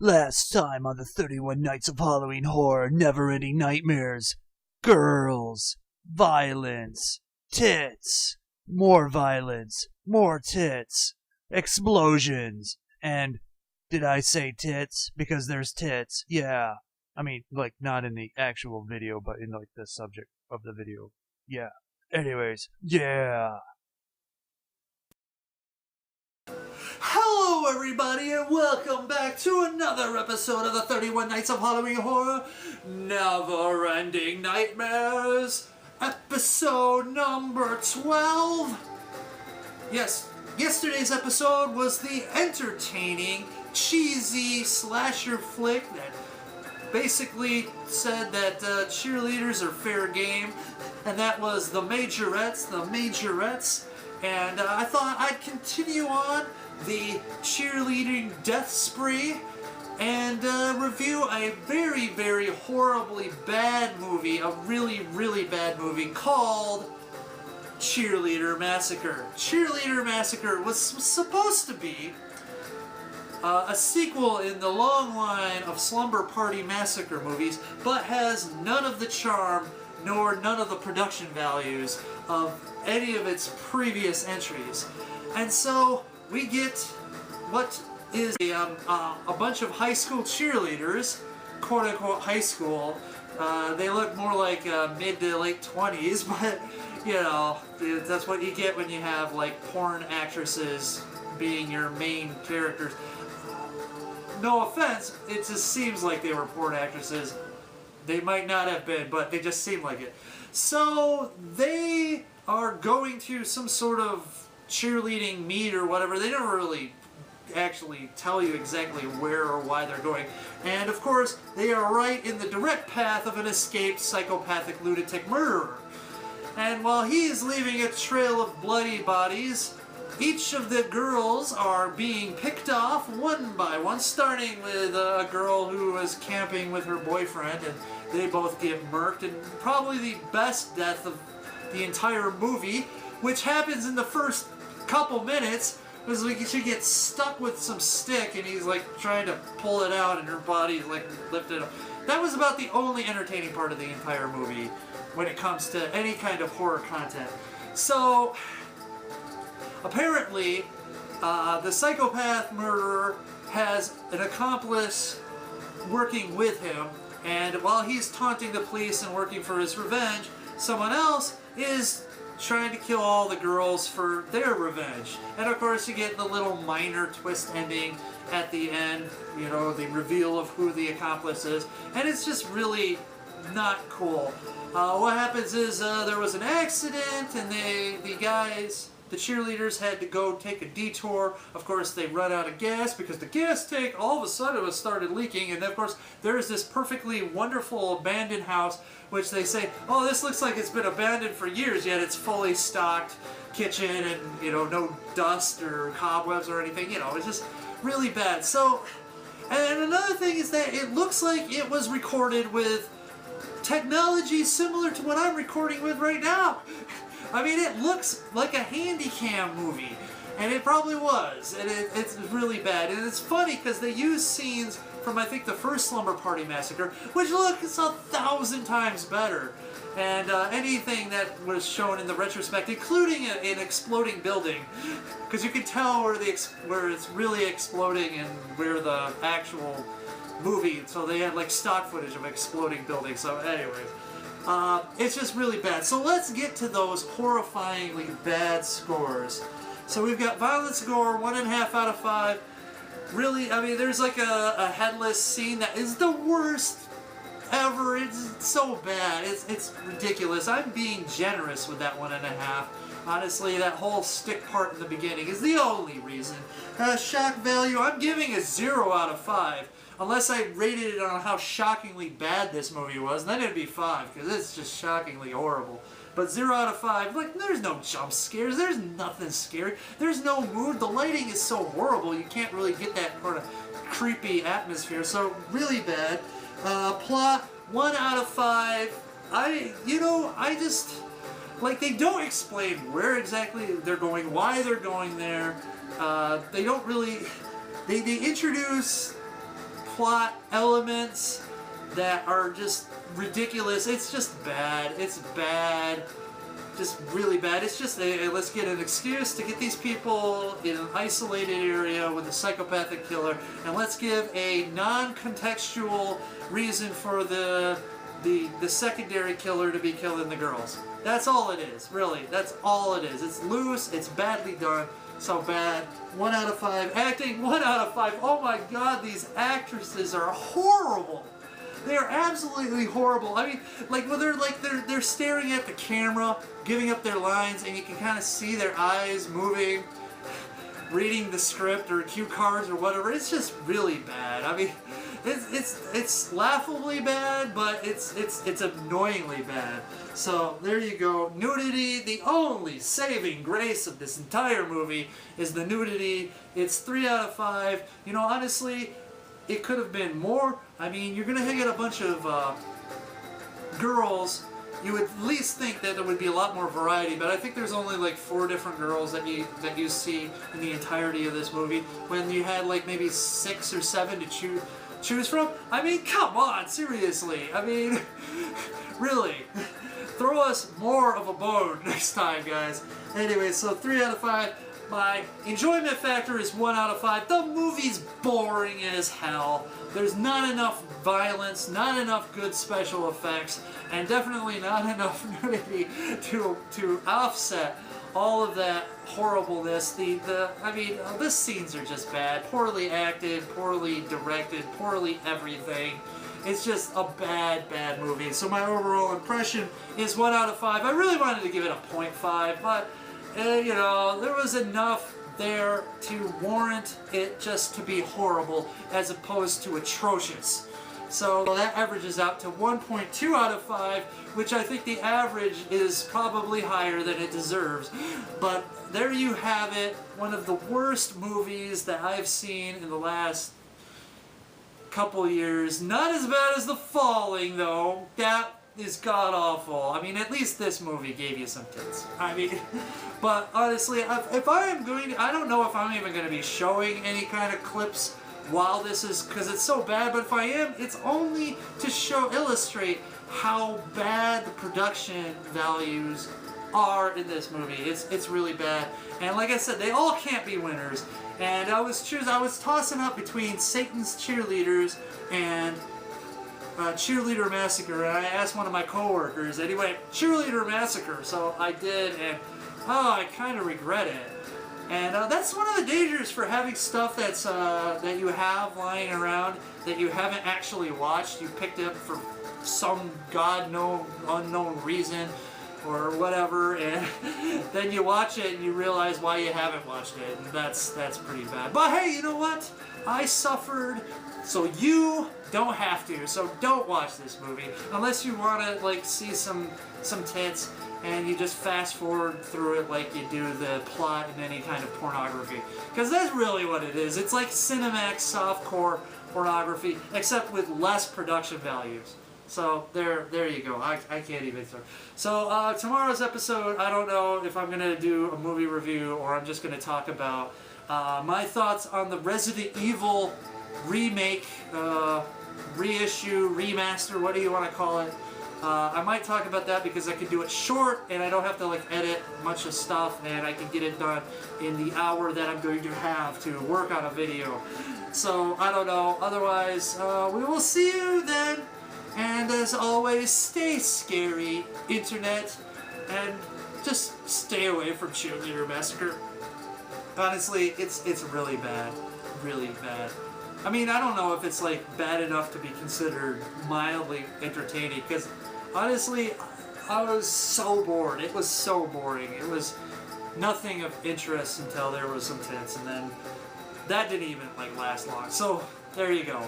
Last time on the 31 Nights of Halloween Horror Never-Ending Nightmares. Girls. Violence. Tits. More violence. More tits. Explosions. And, did I say tits? Because there's tits. Yeah. I mean, like, not in the actual video, but in, like, the subject of the video. Yeah. Anyways, yeah. Hello everybody and welcome back to another episode of the 31 Nights of Halloween Horror Never-Ending Nightmares, episode number 12. Yes, yesterday's episode was the entertaining, cheesy slasher flick that basically said that cheerleaders are fair game, and that was The Majorettes. And I thought I'd continue on the cheerleading death spree and review a very, very horribly bad movie, a really, really bad movie called Cheerleader Massacre. Cheerleader Massacre was supposed to be a sequel in the long line of Slumber Party Massacre movies, but has none of the charm nor none of the production values of any of its previous entries. And so we get what is a bunch of high school cheerleaders, quote-unquote high school. They look more like mid to late 20s, but you know, that's what you get when you have like porn actresses being your main characters. No offense, it just seems like they were porn actresses. They might not have been, but they just seem like it. So they are going to some sort of cheerleading meet or whatever. They never really actually tell you exactly where or why they're going. And of course, they are right in the direct path of an escaped psychopathic lunatic murderer. And while he is leaving a trail of bloody bodies, each of the girls are being picked off one by one, starting with a girl who was camping with her boyfriend, and they both get murked, and probably the best death of the entire movie, which happens in the first couple minutes, is like she gets stuck with some stick, and he's like trying to pull it out, and her body's like lifted up. That was about the only entertaining part of the entire movie when it comes to any kind of horror content. So apparently, the psychopath murderer has an accomplice working with him, and while he's taunting the police and working for his revenge, someone else is trying to kill all the girls for their revenge. And of course you get the little minor twist ending at the end, you know, the reveal of who the accomplice is, and it's just really not cool. What happens is there was an accident, and the cheerleaders had to go take a detour. Of course, they run out of gas because the gas tank all of a sudden was started leaking. And of course, there's this perfectly wonderful abandoned house, which they say, oh, this looks like it's been abandoned for years, yet it's fully stocked kitchen and, you know, no dust or cobwebs or anything. You know, it's just really bad. So, and another thing is that it looks like it was recorded with technology similar to what I'm recording with right now. I mean, it looks like a handycam movie, and it probably was, and it's really bad. And it's funny because they use scenes from, I think, the first Slumber Party Massacre, which looks 1,000 times better. And anything that was shown in the retrospect, including an exploding building, because you can tell where it's really exploding and where the actual movie, so they had like stock footage of exploding buildings. So anyways, it's just really bad. So let's get to those horrifyingly bad scores. So we've got violence score 1.5 out of 5. Really, I mean, there's like a headless scene that is the worst ever. It's so bad. It's ridiculous. I'm being generous with that 1.5. Honestly, that whole stick part in the beginning is the only reason. Shock value, I'm giving a 0 out of 5. Unless I rated it on how shockingly bad this movie was, then it'd be 5, because it's just shockingly horrible. But 0 out of 5, like, there's no jump scares, there's nothing scary, there's no mood, the lighting is so horrible, you can't really get that kind of creepy atmosphere, so really bad. Plot, 1 out of 5. I just, like, they don't explain where exactly they're going, why they're going there. They don't really, they introduce plot elements that are just ridiculous. It's just bad. It's bad. Just really bad. It's just let's get an excuse to get these people in an isolated area with a psychopathic killer, and let's give a non-contextual reason for the secondary killer to be killing the girls. That's all it is, really. That's all it is. It's loose. It's badly done. So bad. 1 out of 5. Acting, 1 out of 5. Oh my god, these actresses are horrible. They are absolutely horrible. I mean, like when they're staring at the camera, giving up their lines, and you can kind of see their eyes moving, reading the script or cue cards or whatever. It's just really bad. I mean, it's laughably bad, but it's annoyingly bad. So there you go. Nudity, the only saving grace of this entire movie is the nudity. It's 3 out of 5. You know, honestly, it could have been more. I mean, you're gonna get a bunch of girls. You would at least think that there would be a lot more variety, but I think there's only like 4 different girls that you see in the entirety of this movie, when you had like maybe 6 or 7 to choose from. I mean, come on, seriously. I mean, really. Throw us more of a bone next time, guys. Anyway, so 3 out of 5. My enjoyment factor is 1 out of 5. The movie's boring as hell. There's not enough violence, not enough good special effects, and definitely not enough nudity to offset all of that horribleness. I mean, the scenes are just bad. Poorly acted, poorly directed, poorly everything. It's just a bad, bad movie. So my overall impression is 1 out of 5. I really wanted to give it a 0.5, but you know, there was enough there to warrant it just to be horrible as opposed to atrocious. So that averages out to 1.2 out of 5, which I think the average is probably higher than it deserves. But there you have it, one of the worst movies that I've seen in the last couple years. Not as bad as The Falling, though. That is god-awful. I mean, at least this movie gave you some tits. I mean, but honestly, if I am going to, I don't know if I'm even going to be showing any kind of clips while this is, because it's so bad, but if I am, it's only to illustrate how bad the production values are in this movie. It's really bad. And like I said, they all can't be winners. And I was tossing up between Satan's Cheerleaders and Cheerleader Massacre, and I asked one of my coworkers, and he went, Cheerleader Massacre, so I did, and I kind of regret it. And that's one of the dangers for having stuff that's that you have lying around that you haven't actually watched. You picked it up for some unknown reason or whatever, and then you watch it and you realize why you haven't watched it, and that's pretty bad. But hey, you know what? I suffered, so you don't have to. So don't watch this movie unless you want to like see some tits, and you just fast forward through it like you do the plot in any kind of pornography, because that's really what it is. It's like Cinemax softcore pornography, except with less production values. So there you go. I can't even throw. So tomorrow's episode, I don't know if I'm gonna do a movie review or I'm just gonna talk about my thoughts on the Resident Evil remake, reissue, remaster, what do you want to call it? I might talk about that because I can do it short and I don't have to like edit much of stuff, and I can get it done in the hour that I'm going to have to work on a video. So I don't know. Otherwise, we will see you then. And as always, stay scary, internet, and just stay away from Cheerleader Massacre. Honestly, it's really bad. Really bad. I mean, I don't know if it's like bad enough to be considered mildly entertaining, because honestly, I was so bored. It was so boring. It was nothing of interest until there was some tits, and then that didn't even like last long. So there you go.